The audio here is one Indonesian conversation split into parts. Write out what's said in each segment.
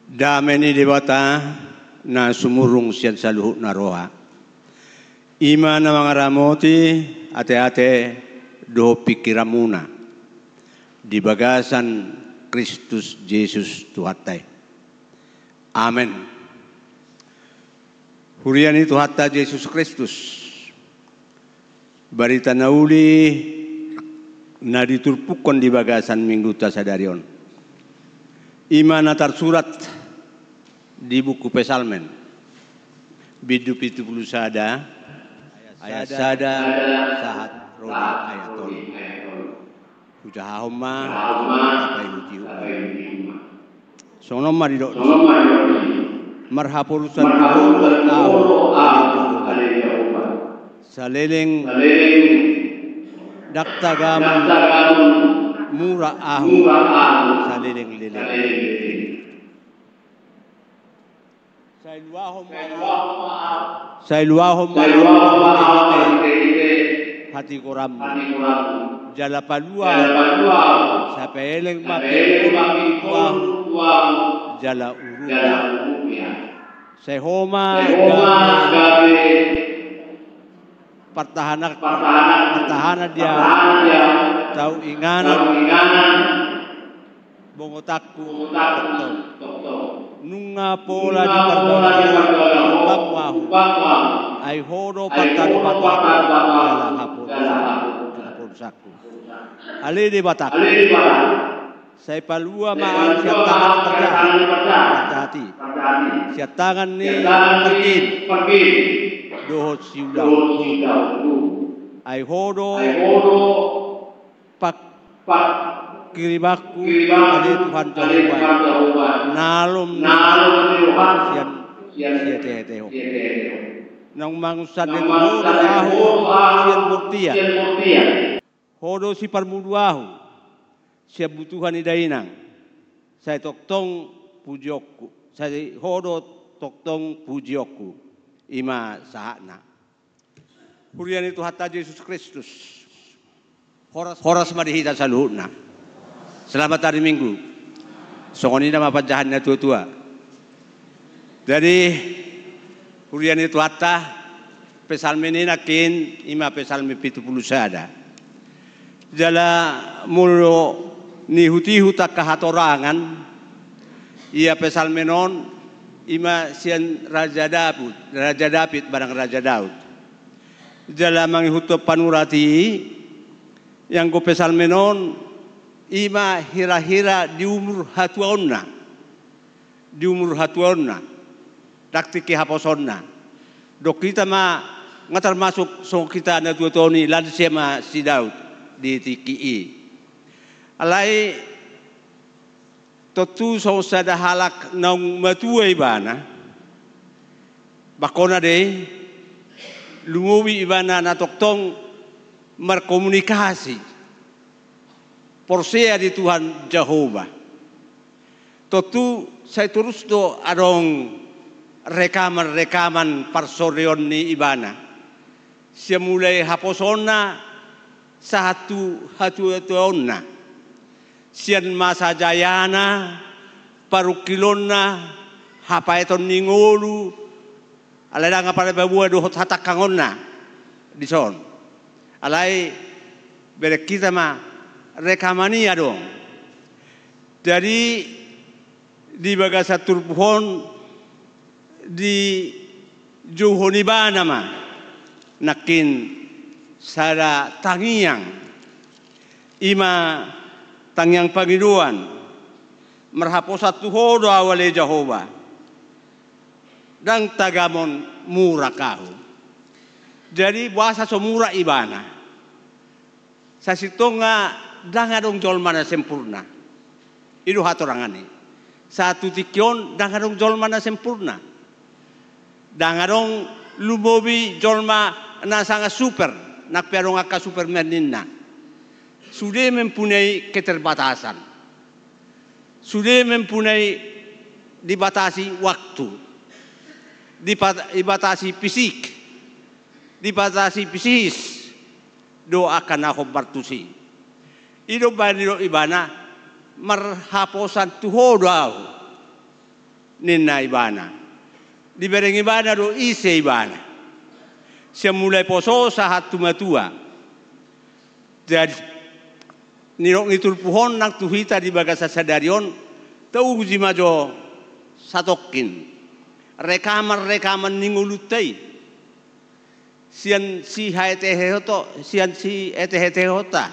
Dameni dewata na sumurung siyan sa luhut na roha. Ima na mga ramoti ate-ate do pikiramuna di bagasan Kristus Jesus Tuhatay. Amen. Hurian itu hatta Yesus Kristus. Barita nauli na diturpukon di bagasan minggu tasadarion. Ima na tersurat di buku Pesalmen. Bidu pitu puluh sada ayat sada sahat rodi ayaton. Ujahahoma apa ilutiu. Sono marido. Marhapurusan tahu saleleng daktagam murah ahu saleleng leleng. Sailuahum hati koram jala palua sampai eleng mapi jala uruya sehoma gabe pertahanan dia tahu inganan bongotaku nunga pola di pertolongan ai horo patanu jala hapun saku ale di batak saya palua maaf siap tangan hati siap tangan ni pergi dohot siulau ai horo pak kiribaku ale Tuhan Jehovah nalum sian teho nang mangusan itu ahu sian murtia hodo si parmuduahu siap butuhan idainang saya toktong pujioku saya hodo toktong pujioku ima sahana hurian itu hatta Yesus Kristus horas madihita saluhna. Selamat hari Minggu. Songoni nama pajahannya tua-tua. Jadi hurian itu hatta pesalme ini nakin ima pesalme 70 sada. Jala mulo ni hutihu tak kahatorangan ia pesalme non ima sian Raja David barang Raja Daud. Jala mangihuto panurati yang go pesalme non ima hira-hira di umur hatuaonna taktiki haposonna dok kita ma ngatar masuk so kita na dua tahun lan sema si Daud di tiki alai totu so sada halak nang matua ibana bakona de lungowi ibana na toktong markomunikasi porsea di Tuhan Jehovah. Tentu saya terus do adong rekaman parsoreon ni ibana. Sia mulai haposona satu onna. Sian masa jayana parukilonna hapaeton ningolu alada ngapale babua do hatakangonna di son. Alai berek kita mah rekamania dong. Jadi di bagasa turpuhon di Johonibana mah nakin sada tangiang ima tangiang Panginoon marhaposat tuhodo awale Jehovah dan tagamon murah kau. Jadi bahasa semurah ibana sasitonga dangadong jolmana sempurna. Itu hatorangani. Satu tikion dangadong jolmana sempurna. Dangadong lubobi jolma na sangat super. Nakperong aka superman ninna. Sudah mempunyai keterbatasan. Sudah mempunyai dibatasi waktu. Dibatasi fisik. Dibatasi psikis. Doakan aku bertusi. Ido baniro ibana marhaposan tuhodaw ninna ibana. Dibereng ibana do ise ibana. Siya mulai poso sa hatumatua. Jadi nirok nitulpuhon nang tuhita di bagasa sadarion tau majo satokin. Rekaman ningulutai. Sian si haetehehoto, sian si etehetehota.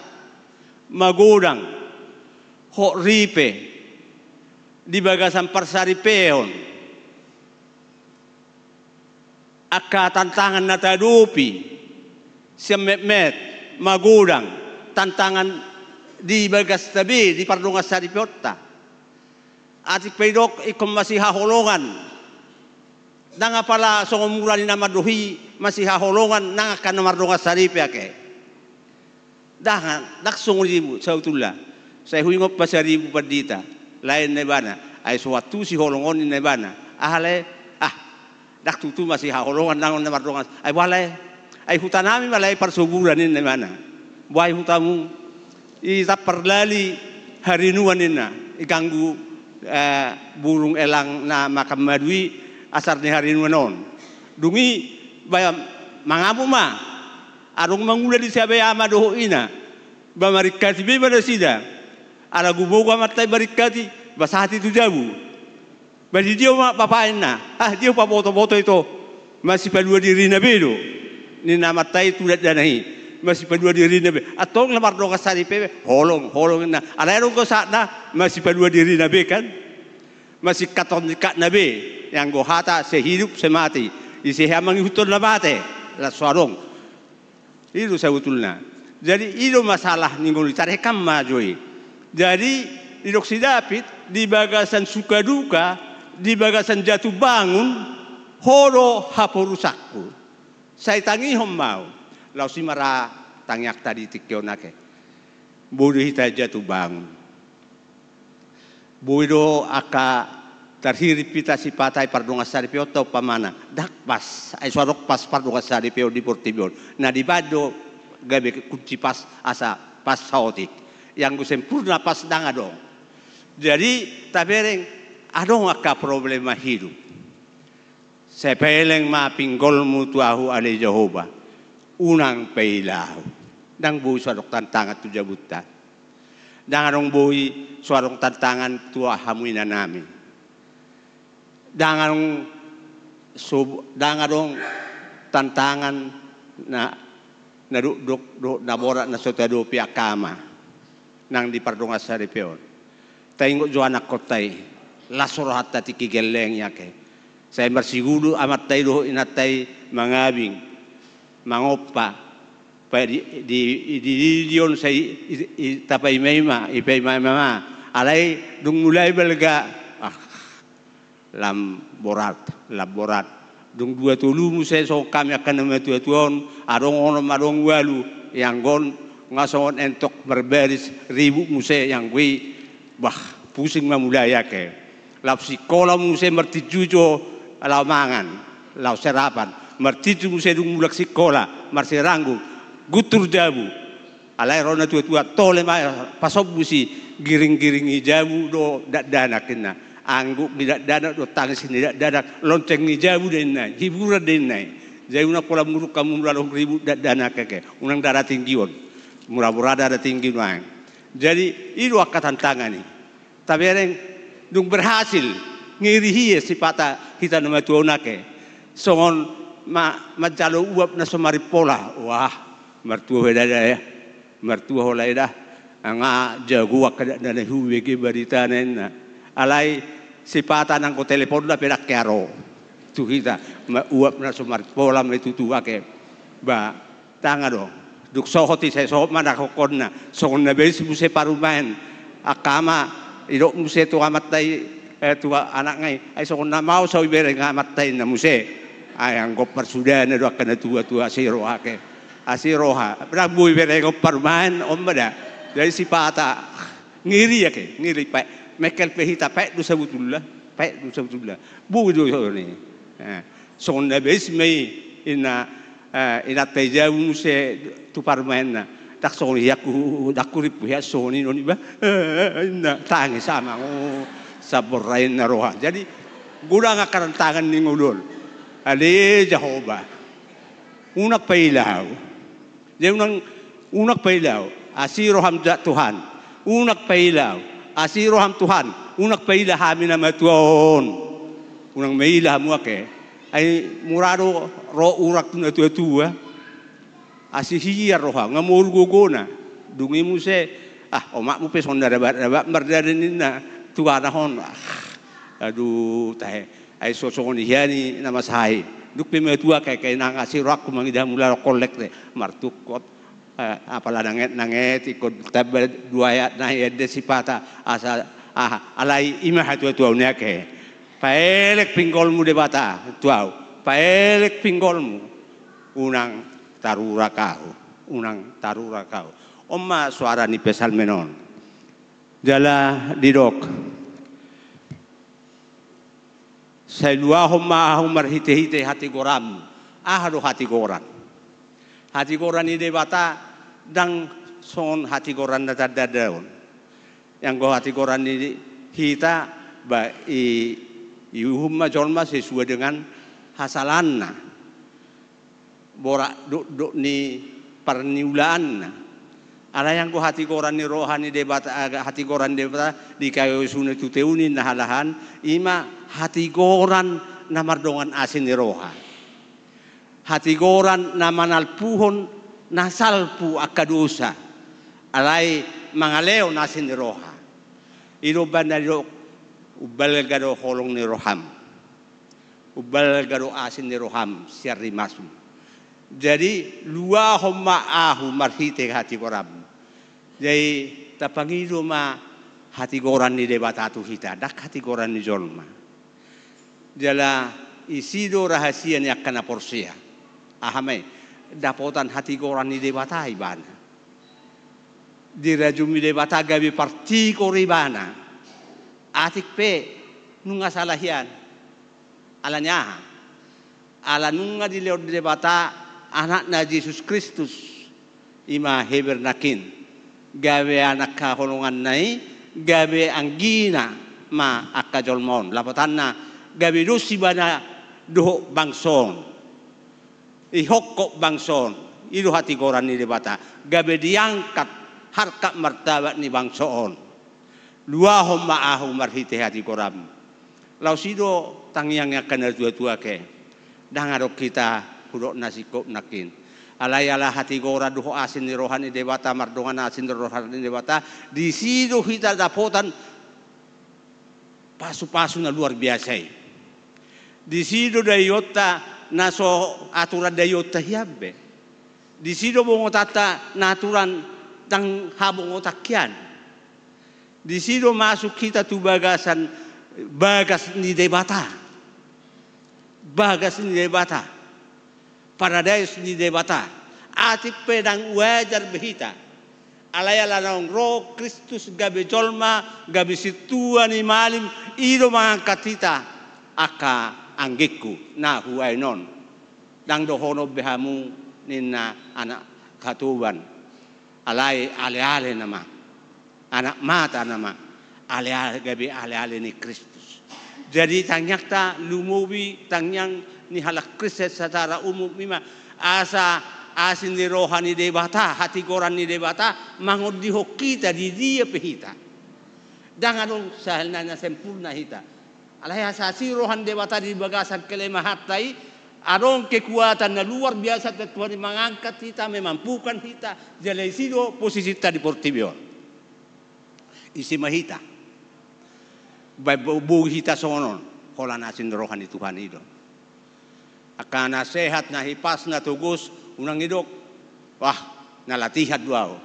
Magodang ho ripe di bagasan persaripeon. Aka tantangan natadupi siam met magodang tantangan di bagas tabi di pardungas saripota. Atik pedok ikom masih haholongan. Nanga pala songomurani na maduhi masih haholongan nanga kan mardungas saripe ake. Dahan daksong ribu sautullah. Saya huingop pasaribu perdita. Lain nebana ay suatu si holongon ni nebana. Ahale dak tutu masih haholongan nangon na mardungas. Ay walay ay hutanami walay parsuburan ni nebana. Buay hutamu ita perlali harinuan nina iganggu burung elang na makamadui asar ni harinuan non dungi bayam mangamu ma arung mangula di siabe amado ina ba marikati be pada sida ala guboga matai barikati basati tu jabu bagi dia ma papaina dia pa foto-foto itu masih padua diri nabedo ni namatai tu danahi masih padua diri nabe atau lemar doa saripe holong na alaero ko sana masih padua diri nabe kan masih katon dekat nabe yang gohata sehidup semati isi hamang hutul nabate la suarong itu sebetulnya jadi itu masalah ninggul carekam majoi jadi di Doksidapit di bagasan suka duka di bagasan jatuh bangun horo haporusakku saya tangi mau lau si mara tangyak tadi tikyo nake bodoh hita jatuh bangun bodoh aka terhirip pita si patai pardungas saripeo tau pamana dak pas ay suarok pas pardungas saripeo di portibion na di bado gabe kunci pas asa pas saotik yang gue sempurna pas dang adong jadi tabereng adong aka problema hidup sepeleng ma pinggol mutuahu ale Jehovah unang peilahu dang bui suarok tantangan tu jabutan dang arong bui suarok tantangan tua hamuina nami dang arong tantangan na duk nabora na sotado piakama nang di pardungas saripeon taingo jo anak kotai lasoro hatta tiki geleng yake saya bersigudu amat tai do inatai mangabing mangopa pa di dion sai tapai mema ipai mama alai dung mulai belga laborat dung dua tulu musai so kami akan nama tuan arong ono marong walu yang gon ngason entok berberis ribu musai yang gue pusing mamulai ke lap sekolah musai mertijujo lamangan lau serapan martitu musai dung mulak sekolah marsi ranggu gutur jabu alai rona tua tole ma pasob musi giring jabu do dana kena angguk tidak dana do tangis tidak dana lonceng jabu denai hiburan denai jadi una pola muruk kamu lalu ribu dana keke unang darah tinggion murah darah tinggi nuang jadi itu akatan tangan ni tapi yang dung berhasil ngirihi si pata kita nama tuona ke songon majalo uap na somari pola wah mertua dada ya mertua holai dah anga jago kada na huwe ke barita nena alai si pata nang ko telepon da perak karo tu kita uap na somari pola itu tua ke ba tanga do duk sohoti saya sohot mana kokonna songon na beris muse parumahan akama idok muse tu amat tai tua anak ngai ai songon na mau sawi bere ngamat tai na muse ayang gopar sudah na do kana tua siroha ke asiroha prabu bere gopar man ombada dari si pata ngiri ya ke ngiri pak mekel pehita pak du sabutullah bu do ni songon na beris mai ina teja muse tu parmaena tak songon yaku dakurip ya soni noni ba na tangi sama saborain na roha jadi Guna nga karantangan ni ngulol. Ali Jehovah. Unak pailaw. Unak pailaw. Asiro hamda Tuhan. Unak pailaw. Asiro ham Tuhan. Unak pailah hamin na matuon. Unang mailah mo ake. Ay murado ro urak na tua. Asihiyar roha. Ngamul gugona. Dungi mo se. Omak mo peson na rabat. Mardarin na. Tuwana hon. Aduh tahe. Ay sosongon hiyani na masahay. Duk pimetua kay nangasiro ako mangidah mula kolek de. Martukot. Apala nanget ikut tabel dua ayat na yede sipata asa alai imah tua ke paelek pinggolmu de bata tuau paelek pinggolmu unang tarura kau omma suara ni pesal menon jala didok saya lua homma humar hite hati goram ahado hati goran ni debata dang son hati goran na tadadaon. Yang go hati goran ni hita ba ihumma jolma sesuai dengan hasalanna. Borak duk ni perniulaan. Ala yang go hati goran ni rohani debata hati goran debata di kayu sune tuteuni nahalahan ima hati goran na mardongan asin ni roha. Hati goran na manalpuhon nasalpu akadusa alai mangaleo nasin ni roha ilo bandalo ubal gado holong ni roham ubal gado asin ni roham siari masum jadi lua homma ahu marhite hati goram jadi tapangido ma hati goran ni debatatu hita dak hati goran ni jolma jala isido rahasia ni akan porsia ahamai dapotan hati goran ni debata ibana dirajumi debata gabi parti koribana atik pe nunga salahian alanya ala nunga di leo debata anak na Yesus Kristus ima heber nakin gabe anak kahonongan nai gabe anggina ma akajolmon lapotanna gabe dosi bana doh bangson ihokok bangson itu hati goran ni debata gabe diangkat harkat martabat ni bangson lua homma ahu marhite hati goram lausido tangiang akan tua ke dangarok kita hudok nasikop nakin alayala hati goran duho asin ni rohani debata mardongan asin rohani debata di sido kita dapotan pasu-pasu na luar biasa di sido dayota naso aturan dayota hiabe di sido bongo tata naturan tang habong otakyan di sido masuk kita tu bagas ni debata paradise ni debata atik pedang wajar behita alayala nang ro Kristus gabe jolma gabe situa ni malim ido mangangkat kita aka anggeku na huay non dang dohono behamu nina anak katuban alai ale nama anak mata nama ale gabi ale ni Kristus jadi tangyakta lumubi tangyang ni halak Kristus secara umum mima asa asin ni rohani debata hati goran ni debata mangod di kita di dia pehita danganong sahalna sempurna hita alai asasi rohan dewata di bagasan kelemahatai adong kekuatan na luar biasa Tuhan mengangkat kita memampukan kita jalai sido posisi kita di portibion isi mahita bugi kita sonon kola nasin rohan di Tuhan itu akan sehat na hipas na tugus unang idok wah nalatihat duao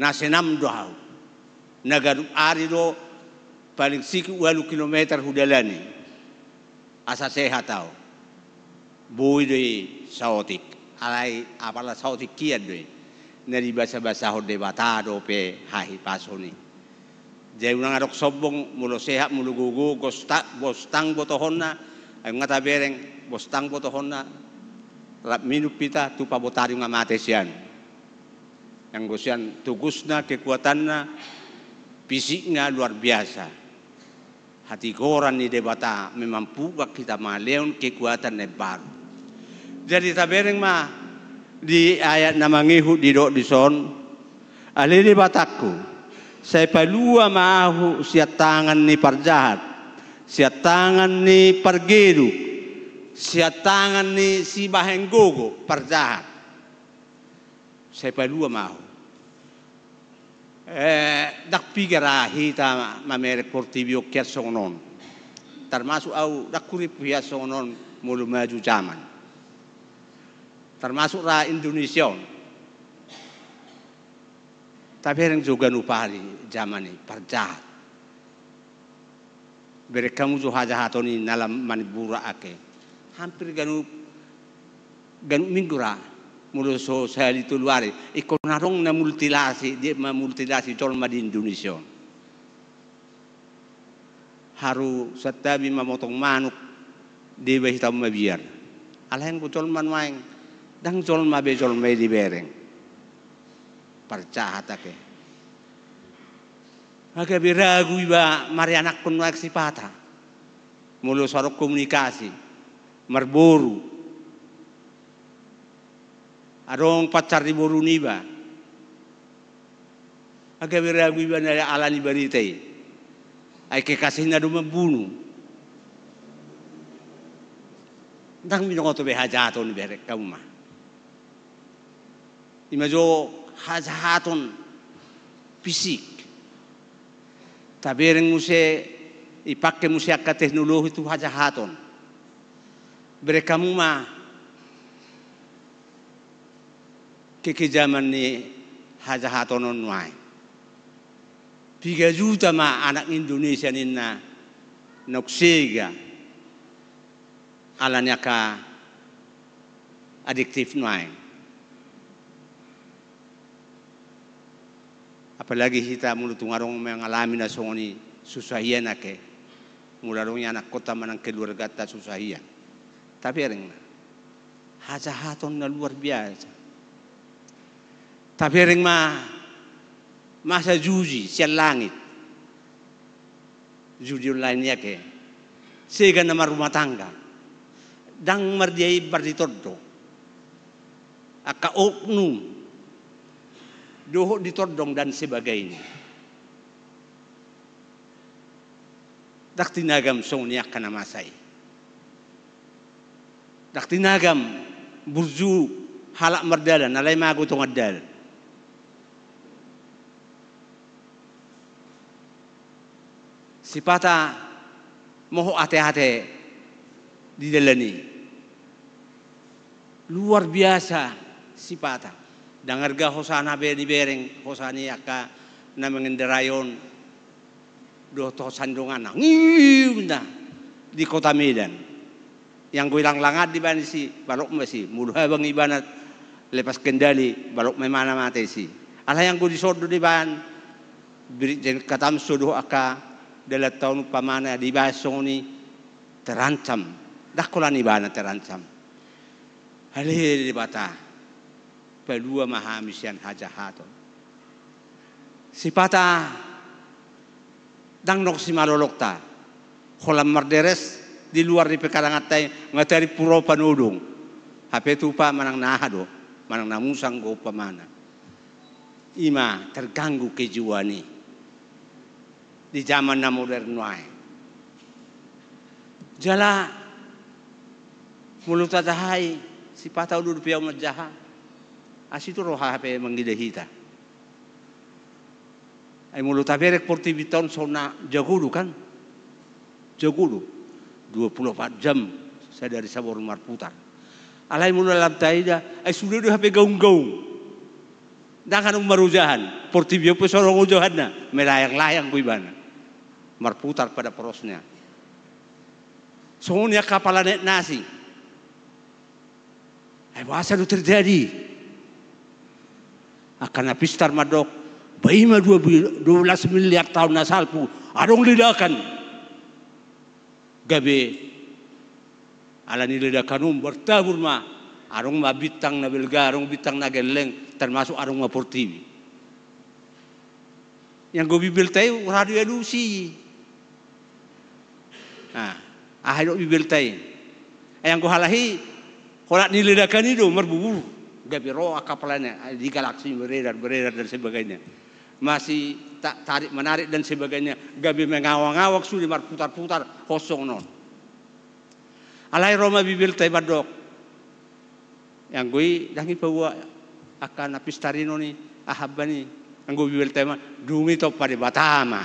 nasenam duao nagaru ari do paling siku 8 kilometer hudalani asa sehat tau bui doi saotik alai apala saotik kian doi nari basa-basa hode batado pe hahi pasoni jai unang adok sobong mulo sehat mulo gugu bostang botohonna ay ngata bereng bostang botohonna lap minum pita tu pabotari ngamate sian yang gosian tugusna kekuatanna fisiknya luar biasa hati koran ni debata memampu kita maleon kekuatan yang baru. Jadi tabereng mah di ayat nama ngihu di dok di son ali debataku saya palua maahu siat tangan ni parjahat, siat tangan ni pargedu, siat tangan ni si bahenggogo parjahat. Saya palua maahu. Dak pigara hita mamerek portibio kiat songon termasuk au dak kurip kiat songon mulu maju zaman termasuk ra Indonesia tapi yang juga nupari zaman ini parjahat bere kamu jo haja hatoni nalam manibura ake hampir ganu minggura mulu sosial itu luar ikon narong na multilasi dia multilasi colma di Indonesia haru satabi mamotong manuk di hitam mabiar alahan ko colman waeng dang colma be colma di bereng parcahat ake aga biragu iba mari anak kun waek sipata mulu sarok komunikasi marboru adong pacar di boru niba agak beragu iba na alani baritai ay kekasih na membunuh ndang minongoto be hajaton berek kamu mah imajo hajaton fisik tabereng muse ipakai muse akka teknologi itu hajaton berek kamu mah keke zaman ni haja hatonon wai 3 juta ma anak Indonesia nina noksega alanya ka adiktif wai apalagi kita mulu tungarong mengalami na songoni susahian ake mularong anak kota manang keluarga ta susahian tapi ring haja haton na luar biasa. Tapi ring masa juji siang langit juji lainnya ke sehingga nama rumah tangga dang mardiai barditoddo aka oknum doho ditodong dan sebagainya dak tinagam songniak kana masai dak tinagam burju halak merdala nalai mago tong adal sipata moho ate-ate di dalani luar biasa sipata dangarga hosana be di bereng hosani aka na mengendarayon do to sandungan ngiunda di kota Medan yang gue lang-langat di bani si balok masih mulu habang ibanat lepas kendali balok memana mate si ala yang gue disodo di ban beri katam sodo aka dalam tahun pamana di basong ni terancam dakolan ibana terancam halil di bata pelua mahamisian haja haton sipata dang nok si malolokta kolam marderes di luar di pekarangatai ngatari puro panudung hape tupa manang nahado manang namusang go pamana ima terganggu kejiwani di zaman na modern wae jala mulut tatahai si patau dulu piau majaha asitu roha hape mangidahita ay mulut taberek portiviton sona jagulu kan jagulu 24 jam saya dari sabor marputar alai mula labtaida ay sudah do hape gaung-gaung dangan marujahan portivio pesorong ujohanna melayang-layang buibana marputar pada porosnya soalnya kapalan nasi bahasa itu terjadi akan pistar madok baima 12 miliar tahun nasalpu adong lidakan gabe alani lidakanum bertabur ma arong ma bitang na belga arong bitang na geleng termasuk arong ma portivi yang gue bibil tayo radio elusi Nah, ahilo bibeltai. Yang ko halahi kolak niledakan itu merbuburu. Gabi roh kapalnya di galaksi beredar dan sebagainya. Masih tak tarik menarik dan sebagainya. Gabi mengawang-awak sudah berputar-putar kosong non. Alai Roma bibeltai badok. Yang gue dangi bawa akan apistarino ni ahabani. Yang gue bibeltai mah dumi to pada batama.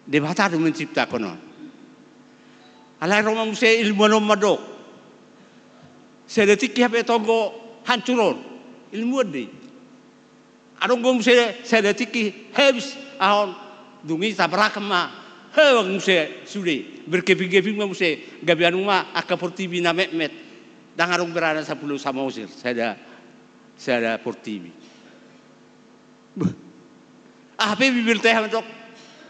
De bata du mencipta kono. Alai Roma muse ilmu nom madok. Sedetik hape togo hancuron ilmu di. Adong gue muse sedetik habis ahon dungi tabrak ma. Hewang muse sudah berkeping-keping muse gabi anu ma akaportibi na met. Dan arong berada 10 sama usir. Saya ada portibi. Apa bibir teh untuk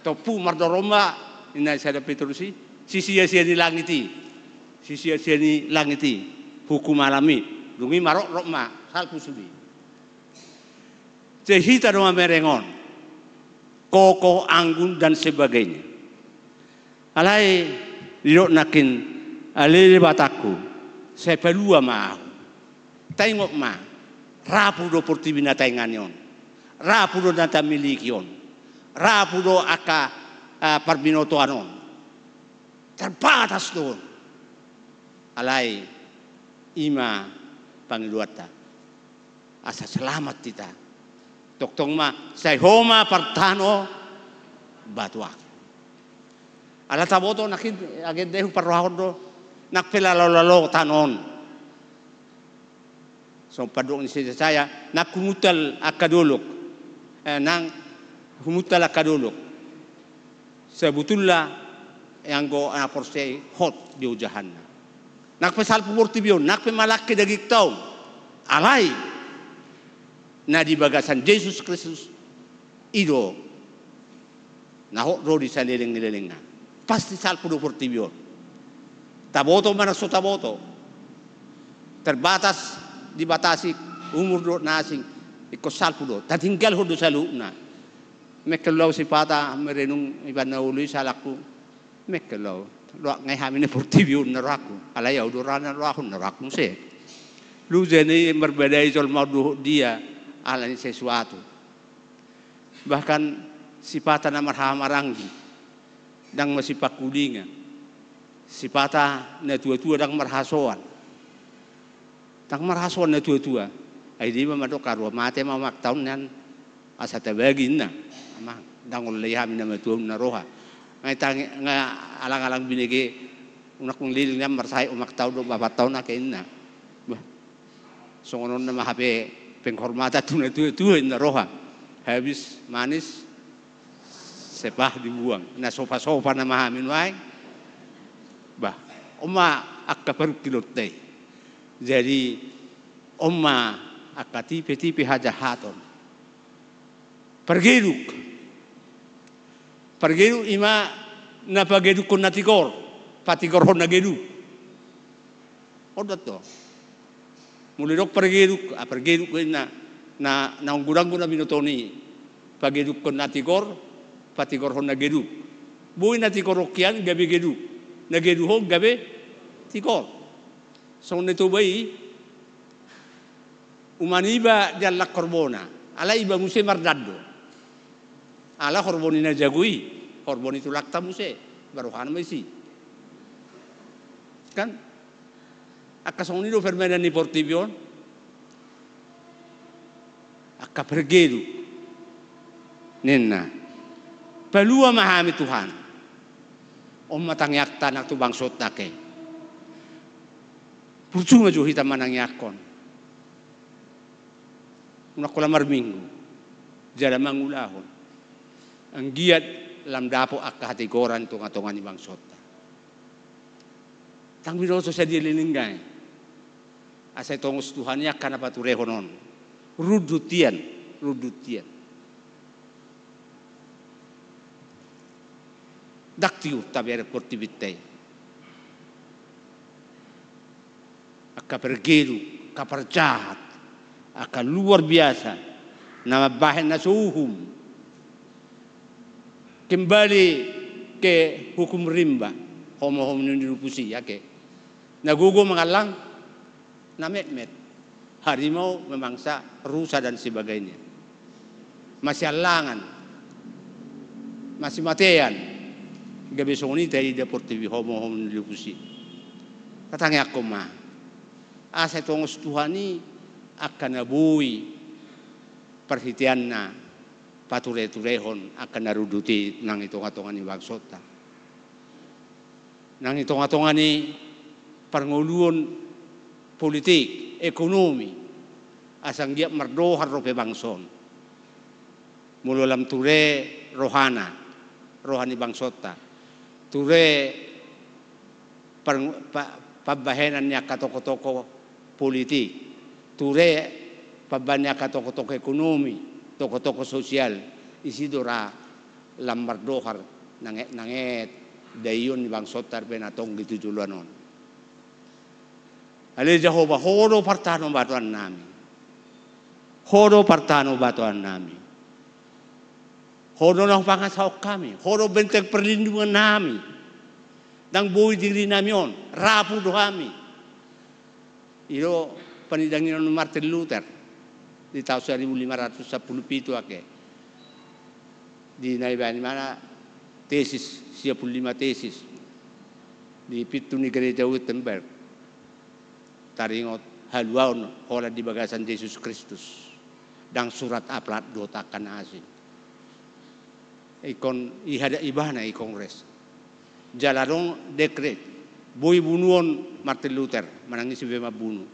topu mardoroma ina saya ada petrusi. Sia-sia di langiti. Sia-sia di langiti. Hukum alami. Dungi marok rokma salpu sudi. Cehita doma merengon. Koko anggun dan sebagainya. Alai didok nakin alele bataku. Saya pelua mau. Tengok ma. Rapu do portibi na tainganion. Rapu do nata milikion. Rapu do aka parbinoto anon. Terbatas doon. Alai ima pangiluata. Asa selamat kita. Toktong ma saya homa partano batuak. Ala taboto nakin agad dehu parrohon do nakpela lalo tanon. So padong ni saya nak kumutal akaduluk. Nang kumutal akaduluk. Sebetulnya yang go anak porsi hot di ujahan. Nak pesal pemurtibion, nak pemalaki daging tahu. Alai na di bagasan Yesus Kristus ido. Nahok ro di salileng-leleng na. Pasti salpu do portibion. Taboto mana so taboto. Terbatas dibatasi umur do nasing ikut salpu do. Tatinggal ho do saluna. Mekelau si pata merenung iban na ului salakku. Mekelau. Lo ngai hamine portibion neraku. Alaya udurana raku neraku se. Lu jeni berbeda isol mau dia alani sesuatu. Bahkan si pata nama hamarangi. Dang masih pakulinga. Si pata na tua-tua dang marhasoan. Dang marhasoan na tua-tua. Ay di ba madok karwa mate mamak taon nan asa tabagin na. Amang dang ulayam na matuom na roha. Ngay tangi nga alang-alang binigi unak kong liling na marsay umak taon do babat taon na kain na. So ngonon na mahape penghormata tu na tua-tua na roha. Habis manis sepah dibuang. Na sofa-sofa na mahamin wae. Bah, oma akka perkilote. Jadi oma akka tipe-tipe hajahaton. Pergeduk. Pergeduk ima na pageduk kon natikor. Patikor hon nageduk. Odat to. Muli dok pergeduk, pergeduk na ungurang-guna binotoni. Pageduk kon natikor patikor hon nageduk. Buin natikor okian gabi geduk. Nageduk hon gabi tikor. So nito bay umaniba jalla korbona. Ala iba muse mardado. Ala korboni na jagui. Korboni tulak ta muse. Baruhan mesi. Kan? Akasong nido permainan ni portibion. Akka pergeduk. Nenna. Pelua mahami Tuhan. Om matangyak tanak tu bangsot take. Percuma jo hita manangyakon. Unak kula marminggu. Jada mangulahon. Ang giat lam dapo akka hatigoran tunga-tunga ni bangsot. Tang binoso sa diliningay. Asay tongos Tuhan yak kana paturehonon. Rudutian. Daktiu tabiare portibitei. Akka pergedu, kaperjahat, akan luar biasa. Nama bahan nasuhum. Kembali ke hukum rimba. homo hominidilupusi yake. Nagugo mengalang namet-met. Harimau memangsa rusa dan sebagainya. Masih alangan. Masih matean. Gabi songoni tadi deportivi homo hominidilupusi. Katanya aku mah. Asa tongos Tuhani akan nabui perhitianna pature-turehon akan naruduti nang itonga-tonga ni bangsota. Nang itonga-tonga ni panguluan politik, ekonomi, asang dia merdohar rope bangson. Mulu lam ture rohani bangsota. Ture pabahenannya katoko-toko politik. Ture pabannya katoko-toko ekonomi, toko-toko sosial. Isidora lam merdohar nanget dayon ni bangsota penatong gitu juluanon. Ale Jehovah horo partano batuan nami. Horo partano batuan nami. Horo ng pangasaw kami. Horo benteng perlindungan nami. Nang buhay diri nami on. Rapo do kami. Ito panidangin ng Martin Luther. Di tahun 1517 ake. Di naibani mana tesis, 15 tesis. Di pitu ni gereja Wittenberg. Taringot haluan hola di bagasan Yesus Kristus dan surat aplat dotakan asin ikon ihada ibana i kongres jaladong dekret boy bunuon Martin Luther manangis bema bunuh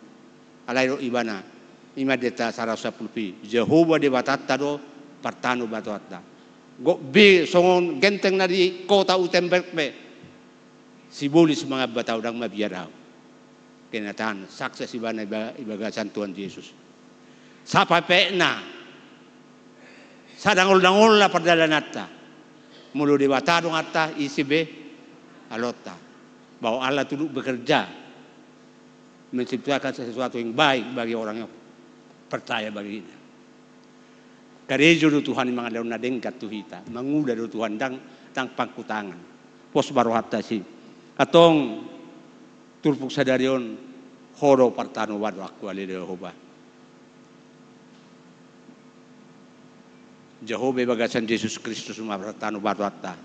alairo ibana ima deta sarasa pulpi Jehovah de batata do partano batata go be songon genteng na di kota Wittenberg be sibolis mga bataw dang mabiyaraw kenyataan sukses ibana ibagasan Tuhan Yesus. Sapa pekna sadangol-dangol la perdalanata. Mulu debatadong atta isi be alota. Bahwa Allah turut bekerja menciptakan sesuatu yang baik bagi orang yang percaya baginya. Karejo do Tuhan mga daun na dengkat tuhita. Manguda do Tuhan dang pangkutangan. Pos baru hatta si. Atong turpuk sadarion horo partano wadu aku ali Jehovah. Jehovah bagasan Yesus Kristus partano wadu hatta.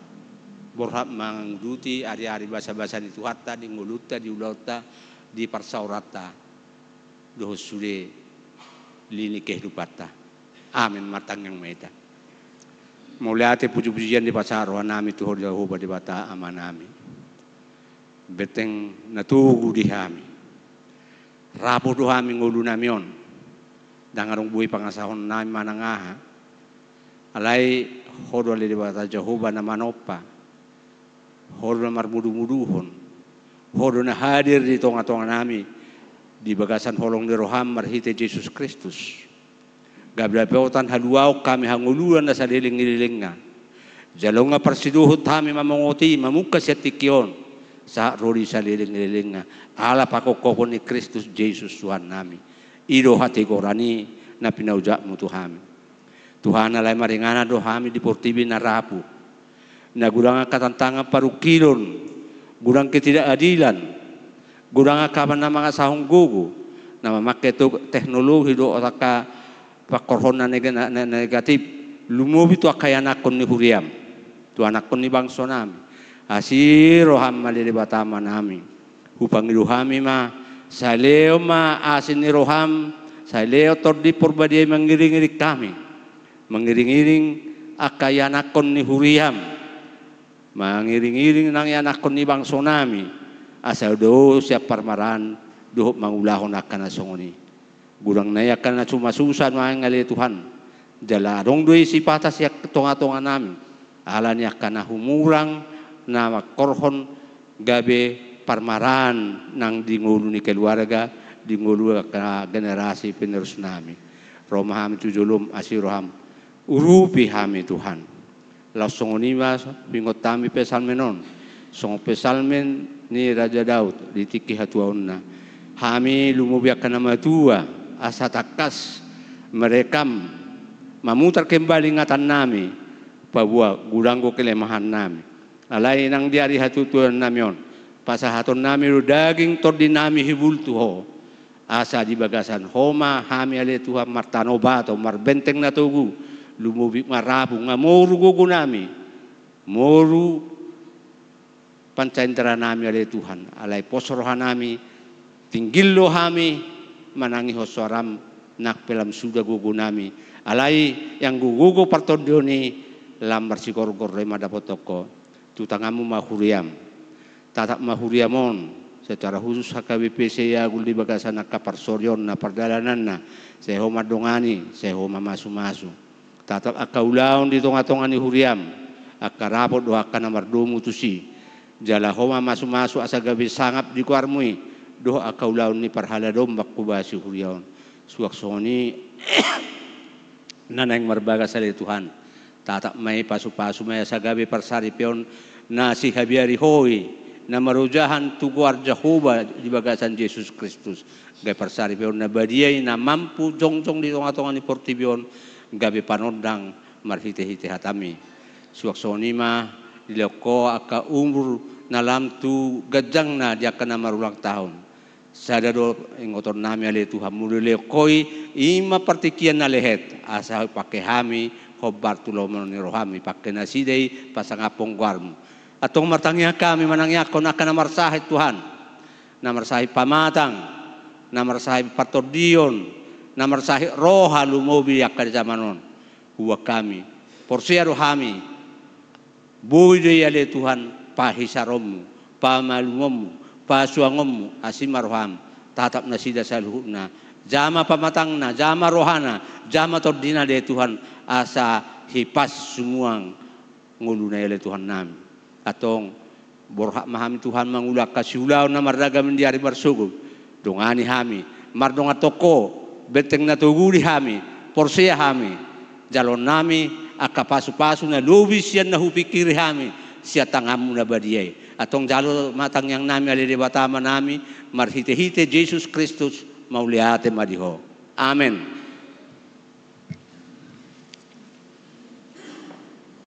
Borhab mangduti ari-ari basa-basa di tuhatta di nguluta di ulauta di parsaurata. Doh sude lini kehdupata. Amin matang yang meta. Muliate puji-pujian di pasaro nami Tuhan Jehovah di bata amanami. Beteng natugu di hami rapo do hami ngulu namion dangarong buhay pangasahon nami manangaha alay hodo ali dibata Jehovah na manopa hodo na marmudu-muduhon hodo na hadir di tonga-tonga nami di bagasan holong di roham marhite Jesus Kristus gabla peotan haluaw kami hanguluan na sa liling-liling nga jalong nga persiduhot kami mamangoti mamukas ya tikyon sa roli sa liling-liling nga ala pakokokon ni Kristus Jesus Tuhan nami ido hati korani na pinauja mo Tuhan Tuhan alay maringana do hami di portibi na rapu na gudang katantangan parukilon gudang ketidakadilan gudang kapan na mga sahong gugu na mamakai to teknologi do otaka pakorhon na negatif lumubi to akayanakon ni huriam to anakon ni bangso nami asiro hamali di batama nami upang iluhami ma sa leo ma asin ni roham sa leo tordi porbadi mengiring-iring kami mengiring-iring akayanakon ni huriam mengiring-iring nang yanakon ni bangso nami asal do siap parmaran do mangulahon akan nasongoni gurang na yakan na sumasusan mangali Tuhan jaladong do isi patas yak tonga-tonga nami alan yakan na humurang na korhon gabe parmaran nang dingulu ni keluarga dingulu ka generasi penerus nami romaham tujulum asiroham urupi hami Tuhan langsung unimas bingot tami pesalmenon song pesalmen ni Raja Daud ditiki hatuaunna hami lumubiakan nama tua asa takas merekam memutar kembali ingatan nami bahwa gulanggo kelemahan nami alay nang diari hatutuan namion pasahaton nami ro daging tor dinami hibultu ho asa di bagasan homa hami ale Tuhan martanoba to marbenteng na tugu lumubi marabu ngamoru gugu nami moru pancendra nami ale Tuhan alai posroha nami tinggillo hami manangi hosoram nak pelam sudah gugu nami alai yang gugu partodioni lambar sikor-kor rema dapotoko tutangamu mahuriam tatak mahuriamon secara khusus HKBP saya guli bagasan kaparsorion na perdalanan na seho madongani seho mamasu-masu tatap akaulaon di tonga-tongani huriam akarapot do akana mardomu tusi jala homa masu-masu asa gabi sangap di kuarmui do akaulaon ni parhala dombak kubasi huriaon suaksoni nanang marbagas ale Tuhan tatap may pasu-pasu may asa gabi parsari pion na si habiari hoi na marujahan tuguar Jehovah di bagasan Yesus Kristus gay parsari pion na badiyay na mampu jong-jong di tonga-tonga ni portibion gabi panondang marhite-hite hatami suaksoni ma diloko aka umur na lamtu gajang na dia kana marulang tahun sadado ingoton nami ale Tuhan mulile koi ima partikian na lehet asa pake hami hobar tulomon ni rohami pake nasidei pasangapong guarmu atong martangya kami manangya kon akan namarsahi Tuhan namarsahi pamatang namarsahi patodion namarsahi roha lumobi yakar zamanon huwa kami porsia rohami buide ale Tuhan pahisaromu pamalummu pasuangomu asimaroham tatap nasida saluhuna jama pamatangna jama rohana jama tordina de Tuhan asa hipas sumuang nguluna ale Tuhan nami atong borhak mahami Tuhan mangulak kasiulau na mardaga mendiari marsugub dongani hami mardonga toko beteng na tuguri hami porsia hami jalon nami akapasu-pasu na lubis yan na hupikiri hami siya tangamu na badiyay atong jalo matang yang nami alire batama nami marhite-hite Jesus Kristus mauliate madiho amen.